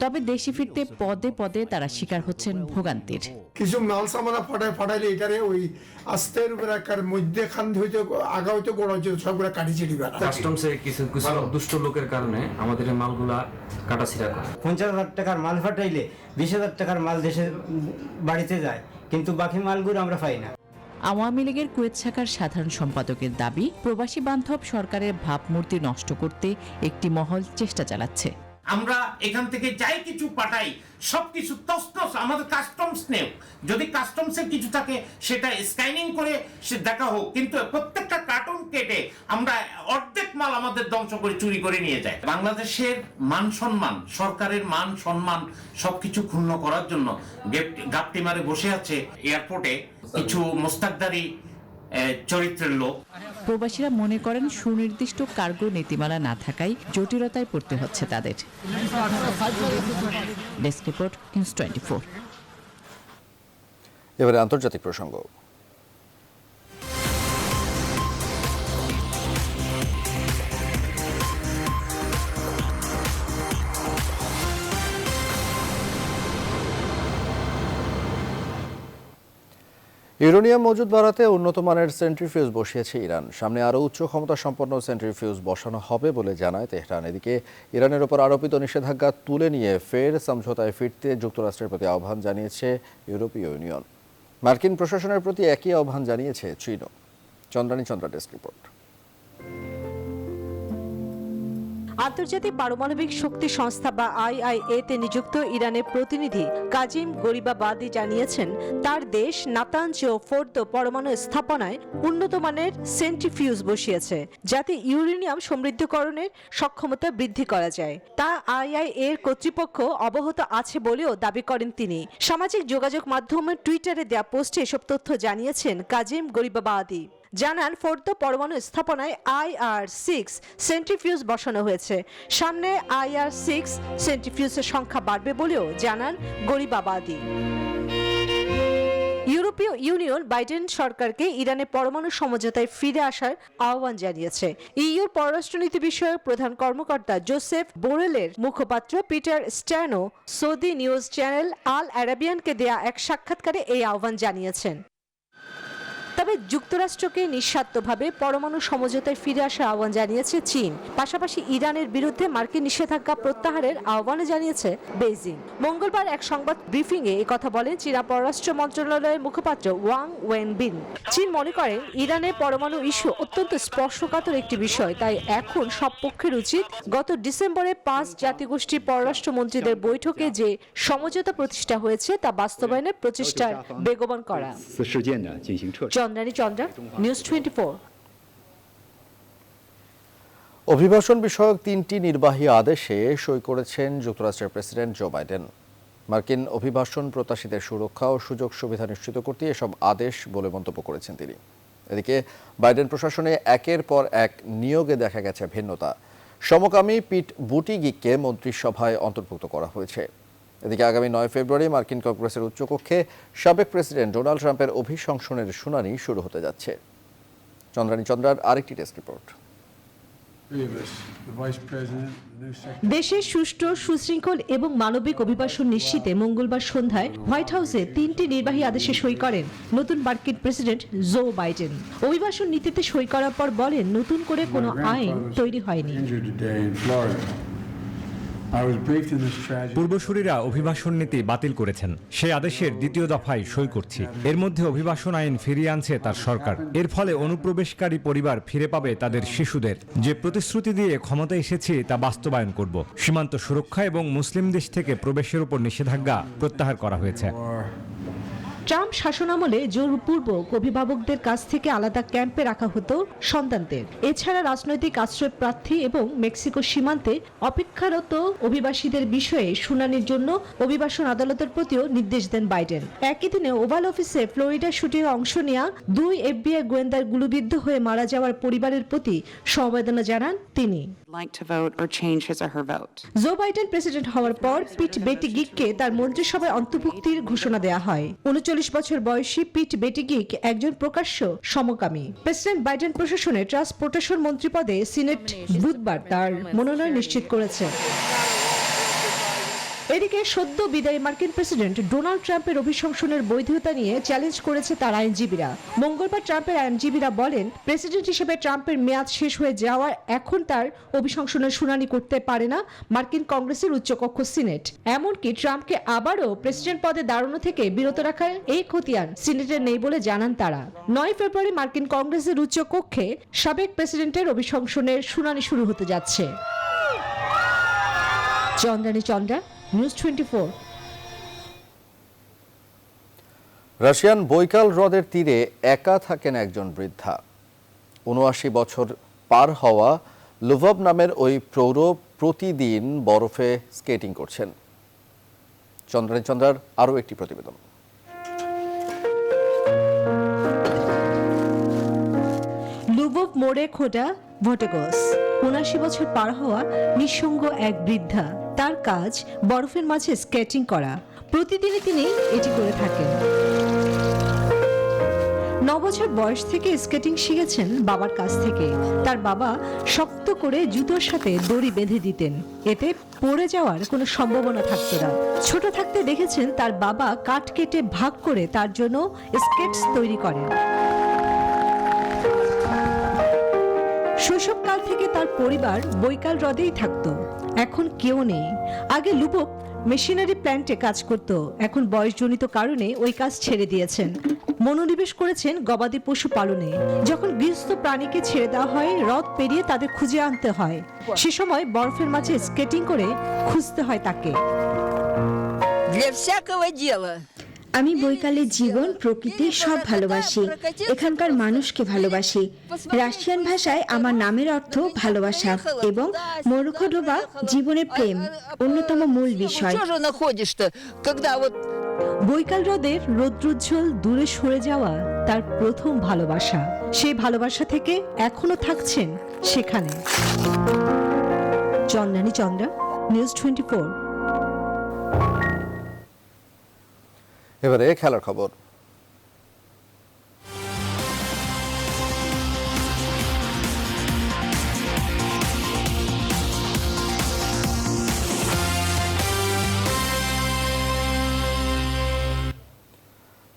তবে দেশে ফিরতে পদে পদে তারা শিকার হচ্ছেন ভোগান্তির। কিছু মাল সামানা ফাটাইলে এটারে ওই আস্তের উপরে একার মধ্যে খান হইতে আগা হইতে গোড়া হইতে সবগুলা কাটি চিড়ি বেড়া। কাস্টমসে কিছু দুষ্ট লোকের কারণে আমাদের এই মালগুলা কাটাছিড়া করে। 50,000 টাকার মাল ফাটাইলে 20,000 টাকার মাল দেশের বাড়িতে যায়, কিন্তু বাকি মালগুলো আমরা পাই না। আওয়ামী লীগের কুয়েত শাখার সাধারণ সম্পাদকের দাবি, প্রবাসী বান্ধব সরকারের ভাবমূর্তি নষ্ট করতে একটি মহল চেষ্টা চালাচ্ছে। আমরা এখান থেকে যাই কিছু পাঠাই সবকিছু তছনছ আমাদের কাস্টমস নেও, যদি কাস্টমসের কিছু থাকে সেটা স্ক্যানিং করে সে দেখা হোক, কিন্তু প্রত্যেকটা কার্টুন কেটে আমরা অর্ধেক মাল আমাদের ধ্বংস করে চুরি করে নিয়ে যায়। বাংলাদেশের মান সম্মান, সরকারের মান সম্মান সবকিছু ক্ষুণ্ণ করার জন্য গাপটি মারে বসে আছে এয়ারপোর্টে কিছু মোস্তাকদারি চরিত্রের লোক। প্রবাসীরা মনে করেন সুনির্দিষ্ট কার্গো নীতিমালা না থাকায় জটিলতায় পড়তে হচ্ছে তাদের। Desk report, news 24। এবারে আন্তর্জাতিক প্রসঙ্গ। ইউরেনিয়াম মজুদ বাড়াতে উন্নত মানের সেন্ট্রিফিউজ বসিয়েছে ইরান। সামনে আরও উচ্চ ক্ষমতা সম্পন্ন সেন্ট্রিফিউজ বসানো হবে বলে জানায় তেহরান। এদিকে ইরানের ওপর আরোপিত নিষেধাজ্ঞা তুলে নিয়ে ফের সমঝোতায় ফিরতে যুক্তরাষ্ট্রের প্রতি আহ্বান জানিয়েছে ইউরোপীয় ইউনিয়ন। মার্কিন প্রশাসনের প্রতি একই আহ্বান জানিয়েছে চীনও। Chandrani Chandra, desk report. আন্তর্জাতিক পারমাণবিক শক্তি সংস্থা বা IAEA তে নিযুক্ত ইরানের প্রতিনিধি কাজিম গরিবাবাদি জানিয়েছেন, তার দেশ নাতানজ ও ফোর্দো পরমাণু স্থাপনায় উন্নত মানের সেন্ট্রিফিউজ বসিয়েছে, যাতে ইউরেনিয়াম সমৃদ্ধকরণের সক্ষমতা বৃদ্ধি করা যায়। তা IAEA এর কর্তৃপক্ষ অবগত আছে বলেও দাবি করেন তিনি। সামাজিক যোগাযোগ মাধ্যম টুইটারে দেয়া পোস্টে এসব তথ্য জানিয়েছেন কাজিম গরিবাবাদি। জানান, ফোর্দো পরমাণু স্থাপনায় IR-6 সেন্ট্রিফিউজ বসানো হয়েছে। সামনে IR-6 সেন্ট্রিফিউজের সংখ্যা বাড়বে বলেও জানান গরিবাবাদি। ইউরোপীয় ইউনিয়ন বাইডেন সরকারকে ইরানের পরমাণু সমঝোতায় ফিরে আসার আহ্বান জানিয়েছে। ইউর পররাষ্ট্রনীতি বিষয়ক প্রধান কর্মকর্তা জোসেফ বোরেলের মুখপাত্র পিটার স্ট্যানো সৌদি নিউজ চ্যানেল আল আরাবিয়ানকে দেয়া এক সাক্ষাৎকারে এই আহ্বান জানিয়েছেন। তবে যুক্তরাষ্ট্রকে নিঃস্বার্থভাবে পরমাণু সমঝোতায় ফিরে আসার আহ্বান জানিয়েছে চীন। পাশাপাশি ইরানের বিরুদ্ধে মার্কিন নিষেধাজ্ঞা প্রত্যাহারের আহ্বানও জানিয়েছে বেইজিং। মঙ্গলবার এক সংবাদ ব্রিফিংয়ে একথা বলেন চীনা পররাষ্ট্র মন্ত্রণালয়ের মুখপাত্র ওয়াং ওয়েনবিন। চীন মনে করেন ইরানের পরমাণু ইস্যু অত্যন্ত স্পর্শকাতর একটি বিষয়, তাই এখন সব পক্ষের উচিত গত ডিসেম্বরে 5 জাতিগোষ্ঠীর পররাষ্ট্রমন্ত্রীদের বৈঠকে যে সমঝোতা প্রতিষ্ঠা হয়েছে তা বাস্তবায়নের প্রচেষ্টা বেগবান করা। চন্দ্রানী চন্দ্রা, নিউজ 24। অভিবাসন বিষয়ক 3টি নির্বাহী আদেশে সই করেছেন যুক্তরাষ্ট্রের প্রেসিডেন্ট জো বাইডেন। মার্কিন অভিবাসন প্রত্যাশীদের সুরক্ষা ও সুযোগ সুবিধা নিশ্চিত করতে এসব আদেশ বলে মন্তব্য করেছেন তিনি। এদিকে বাইডেন প্রশাসনে একের পর এক নিয়োগে দেখা গেছে ভিন্নতা। সমকামী পিট বুটিগিগকে মন্ত্রিসভায় অন্তর্ভুক্ত করা হয়েছে। এদিকে আগামী 9 ফেব্রুয়ারি মার্কিন কংগ্রেসের উচ্চকক্ষে সাবেক প্রেসিডেন্ট ডোনাল্ড ট্রাম্পের অভিশংসনের শুনানি শুরু হতে যাচ্ছে। চন্দ্রানী চন্দ্রার আরেকটি ডেস্ক রিপোর্ট। দেশের সুষ্ঠু, সুশৃঙ্খল এবং মানবিক অভিবাসন নিশ্চিতে মঙ্গলবার সন্ধ্যায় হোয়াইট হাউসে 3টি নির্বাহী আদেশে সই করেন নতুন মার্কিন প্রেসিডেন্ট জো বাইডেন। অভিবাসন নীতিতে সই করার পর বলেন, নতুন করে কোনো আইন তৈরি হয়নি। পূর্বসূরীরা অভিবাসন নীতি বাতিল করেছেন, সেই আদেশের দ্বিতীয় দফায় সই করছি। এর মধ্যে অভিবাসন আইন ফিরিয়ে আনছে তার সরকার। এর ফলে অনুপ্রবেশকারী পরিবার ফিরে পাবে তাদের শিশুদের। যে প্রতিশ্রুতি দিয়ে ক্ষমতায় এসেছি তা বাস্তবায়ন করব। সীমান্ত সুরক্ষা এবং মুসলিম দেশ থেকে প্রবেশের উপর নিষেধাজ্ঞা প্রত্যাহার করা হয়েছে। ট্রাম্প শাসনামলে জোরপূর্বক অভিভাবকদের কাছ থেকে আলাদা ক্যাম্পে রাখা হতো সন্তানদের। এছাড়া রাজনৈতিক আশ্রয় প্রার্থী এবং মেক্সিকো সীমান্তে অপেক্ষারত অভিবাসীদের বিষয়ে শুনানির জন্য অভিবাসন আদালতের প্রতিও নির্দেশ দেন বাইডেন। একই দিনে ওভাল অফিসে ফ্লোরিডা শুটিংয়ে অংশ নেওয়া 2 FBI গোয়েন্দার গুলিবিদ্ধ হয়ে মারা যাওয়ার পরিবারের প্রতি সমবেদনা জানান তিনি। জো বাইডেন প্রেসিডেন্ট হওয়ার পর পিট বুটিগিগকে তার মন্ত্রিসভায় অন্তর্ভুক্তির ঘোষণা দেওয়া হয়। 39 বছর বয়সী পিট বুটিগিগ একজন প্রকাশ্য সমকামী। প্রেসিডেন্ট বাইডেন প্রশাসনে ট্রান্সপোর্টেশন মন্ত্রী পদে সিনেট বুধবার তার মনোনয়ন নিশ্চিত করেছে। এদিকে সদ্য বিদায়ী মার্কিন প্রেসিডেন্ট ডোনাল্ড ট্রাম্পের অভিশংসনের বৈধতা নিয়ে চ্যালেঞ্জ করেছে তার আইনজীবীরা। মঙ্গলবার ট্রাম্পের আইনজীবীরা বলেন, প্রেসিডেন্ট হিসেবে ট্রাম্পের মেয়াদ শেষ হয়ে যাওয়ার এখন তার অভিশংসনের শুনানি করতে পারে না মার্কিন কংগ্রেসের উচ্চকক্ষ সিনেট। এমনকি ট্রাম্পকে আবারও প্রেসিডেন্ট পদে দাঁড়ানো থেকে বিরত রাখার এই খতিয়ান সিনেটের নেই বলে জানান তারা। 9 ফেব্রুয়ারি মার্কিন কংগ্রেসের উচ্চকক্ষে সাবেক প্রেসিডেন্টের অভিশংসনের শুনানি শুরু হতে যাচ্ছে। চন্দ্রানী চন্দ্রা, নিউজ 24। রাশিয়ান বৈকাল হ্রদের তীরে একা থাকেন একজন বৃদ্ধা। ৭৯ বছর পার হওয়া লুভভ নামের ওই প্রৌঢ় প্রতিদিন বরফে স্কেটিং করছেন। চন্দ্রানী চন্দ্রার আরও একটি প্রতিবেদন। লুভভ মোড়ে খোটা ভটেগস ৭৯ বছর পার হওয়া নিঃসঙ্গ এক বৃদ্ধা। তার কাজ বরফের মাঝে স্কেটিং করা। প্রতিদিনই তিনি এটি করে থাকেন। 9 বছর বয়স থেকে স্কেটিং শিখেছেন বাবার কাছ থেকে। তার বাবা শক্ত করে জুতোর সাথে দড়ি বেঁধে দিতেন, এতে পড়ে যাওয়ার কোনো সম্ভাবনা থাকতো না। ছোট থাকতে দেখেছেন তার বাবা কাঠ কেটে ভাগ করে তার জন্য স্কেটস তৈরি করেন। শৈশবকাল থেকে তার পরিবার বৈকাল হ্রদেই থাকতো। এখন কেউ নেই। আগে লুভভ মেশিনারি প্ল্যান্টে কাজ করত, এখন বয়সজনিত কারণে ওই কাজ ছেড়ে দিয়েছেন। মনোনিবেশ করেছেন গবাদি পশু পালনে। যখন গৃহস্থ প্রাণীকে ছেড়ে দেওয়া হয়, হ্রদ পেরিয়ে তাদের খুঁজে আনতে হয়। সে সময় বরফের মাঝে স্কেটিং করে খুঁজতে হয় তাকে। আমি বৈকালের জীবন, প্রকৃতি সব ভালোবাসি। এখানকার মানুষকে ভালোবাসি। রাশিয়ান ভাষায় আমার নামের অর্থ ভালোবাসা এবং মরুখডোবা জীবনের প্রেম অন্যতম মূল বিষয়। বৈকাল হ্রদের রৌদ্রোজ্জ্বল দূরে সরে যাওয়া তার প্রথম ভালোবাসা। সেই ভালোবাসা থেকে এখনো থাকছেন সেখানে। চন্দ্রানী চন্দ্রা, নিউজ 24। এবারে খেলার খবর।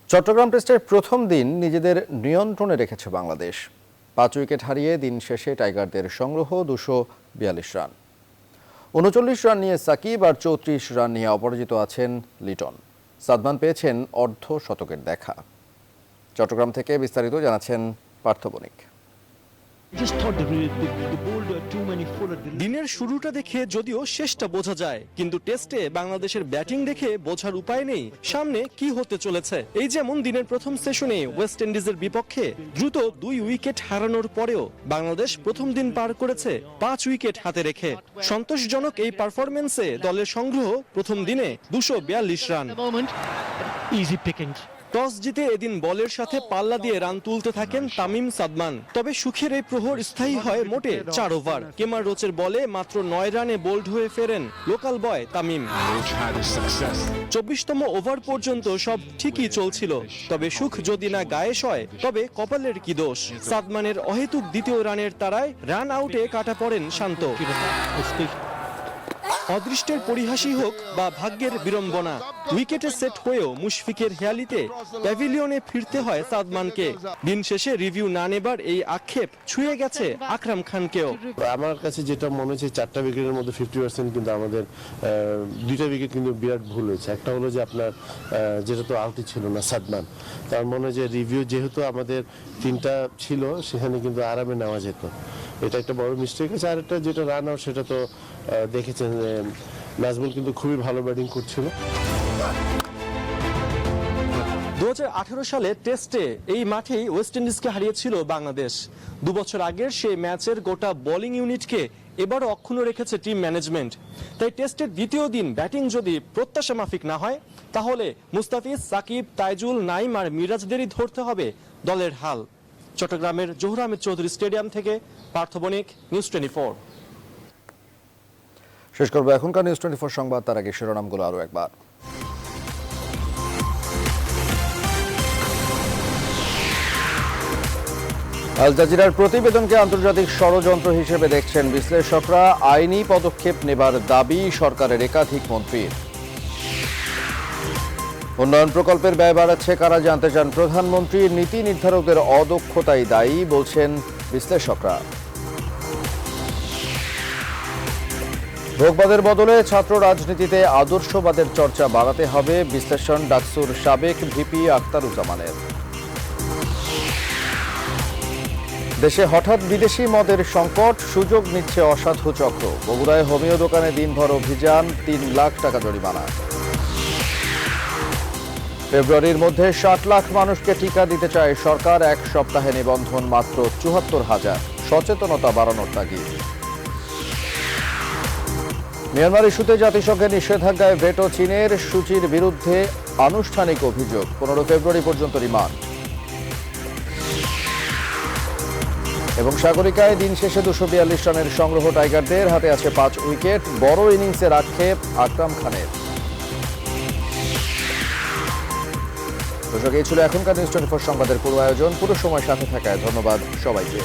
চট্টগ্রাম টেস্টের প্রথম দিন নিজেদের নিয়ন্ত্রণে রেখেছে বাংলাদেশ। 5 উইকেট হারিয়ে দিন শেষে টাইগারদের সংগ্রহ 242 রান। 39 রান নিয়ে সাকিব আর 34 রান নিয়ে অপরাজিত আছেন লিটন। সাদমান পেয়েছেন অর্ধ শতকের দেখা। চট্টগ্রাম থেকে বিস্তারিত জানাচ্ছেন পার্থ বণিক। দিনের শুরুটা দেখে যদিও শেষটা বোঝা যায়, কিন্তু টেস্টে বাংলাদেশের ব্যাটিং দেখে বোঝার উপায় নেই সামনে কি হতে চলেছে। এই যেমন দিনের প্রথম সেশনে ওয়েস্ট ইন্ডিজের বিপক্ষে দ্রুত 2 উইকেট হারানোর পরেও বাংলাদেশ প্রথম দিন পার করেছে 5 উইকেট হাতে রেখে। সন্তোষজনক এই পারফরমেন্সে দলের সংগ্রহ প্রথম দিনে 242 রান। টস জিতে এদিন বলের সাথে পাল্লা দিয়ে রান তুলতে থাকেন তামিম সাদমান। তবে সুখের এই প্রহর স্থায়ী হয় মোটে 4 ওভার। কেমার রোচের বলে মাত্র 9 রানে বোল্ড হয়ে ফেরেন লোকাল বয় তামিম। 24তম ওভার পর্যন্ত সব ঠিকই চলছিল, তবে সুখ যদি না গায়ে সয় তবে কপালের কি দোষ। সাদমানের অহেতুক দ্বিতীয় রানের তাড়ায় রান আউটে কাটা পড়েন শান্ত। অদৃষ্টের পরিহাসী হোক বা ভাগ্যের বিড়ম্বনা, উইকেটে সেট হয়েও মুশফিকের হেয়ালিতে প্যাভিলিয়নে ফিরতে হয় সাদমানকে। দিন শেষে রিভিউ না নেবার এই আক্ষেপ ছুঁয়ে গেছে আকরাম খানকেও। আমার কাছে যেটা মনে হচ্ছে 4টা উইকেটের মধ্যে 50% কিন্তু আমাদের 2টা উইকেট কিন্তু বিরাট ভুল হয়েছে। একটা হলো যে আপনার যেটা তো আউটই ছিল না সাদমান, তার মনে হয় যে রিভিউ যেহেতু আমাদের 3টা ছিল সেখানে কিন্তু আরামে নেওয়া যেত, এটা একটা বড় মিস্টেক আছে। আর একটা যেটা রান আউট সেটা তো দেখেছেন যে নাজমুল কিন্তু খুবই ভালো ব্যাটিং করছিল। 2018 সালে টেস্টে এই মাঠেই ওয়েস্ট ইন্ডিজকে হারিয়েছিল বাংলাদেশ। 2 বছর আগের সেই ম্যাচের গোটা বোলিং ইউনিটকে এবারও অক্ষুণ্ণ রেখেছে টিম ম্যানেজমেন্ট। তাই টেস্টের দ্বিতীয় দিন ব্যাটিং যদি প্রত্যাশা মাফিক না হয়, তাহলে মুস্তাফিজ, সাকিব, তাইজুল, নাইম আর মিরাজদেরই ধরতে হবে দলের হাল। চট্টগ্রামের জহুর আহমেদ চৌধুরী স্টেডিয়াম থেকে পার্থ বণিক, নিউজ 24। শেষ করবো এখনকার নিউজ 24 সংবাদ। তার আগে শিরোনামগুলো আরও একবার। আল জাজিরার প্রতিবেদনকে আন্তর্জাতিক ষড়যন্ত্র হিসেবে দেখছেন বিশ্লেষকরা। আইনি পদক্ষেপ নেবার দাবি সরকারের একাধিক মন্ত্রীর। উন্নয়ন প্রকল্পের ব্যয় বাড়াচ্ছে কারা জানতে চান প্রধানমন্ত্রী। নীতি নির্ধারকদের অদক্ষতাই দায়ী বলছেন বিশ্লেষকরা। ভোগবাদের বদলে ছাত্র রাজনীতিতে আদর্শবাদের চর্চা বাড়াতে হবে, বিশ্লেষণ ডাকসুর সাবেক ভিপি আখতারুজ্জামানের। দেশে হঠাৎ বিদেশি মদের সংকট, সুযোগ নিচ্ছে অসাধু চক্র। বগুড়ায় হোমিও দোকানে দিনভর অভিযান, 3 লাখ টাকা জরিমানা। ফেব্রুয়ারির মধ্যে 60 লাখ মানুষকে টিকা দিতে চায় সরকার। 1 সপ্তাহে নিবন্ধন মাত্র 74,000। সচেতনতা বাড়ানোর তাগিদ। মিয়ানমার ইস্যুতে জাতিসংঘের নিষেধাজ্ঞায় ভেটো চীনের, সূচির বিরুদ্ধে আনুষ্ঠানিক অভিযোগ। 15 ফেব্রুয়ারি পর্যন্ত রিমান্ড। এবং সাগরিকায় দিন শেষে 242 রানের সংগ্রহ টাইগারদের, হাতে আছে 5 উইকেট। বড় ইনিংসের আক্ষেপ আকরাম খানের। দর্শক, এই ছিল এখনকার নিউজ 24 সংবাদের পুরো আয়োজন। পুরো সময় সাথে থাকায় ধন্যবাদ সবাইকে।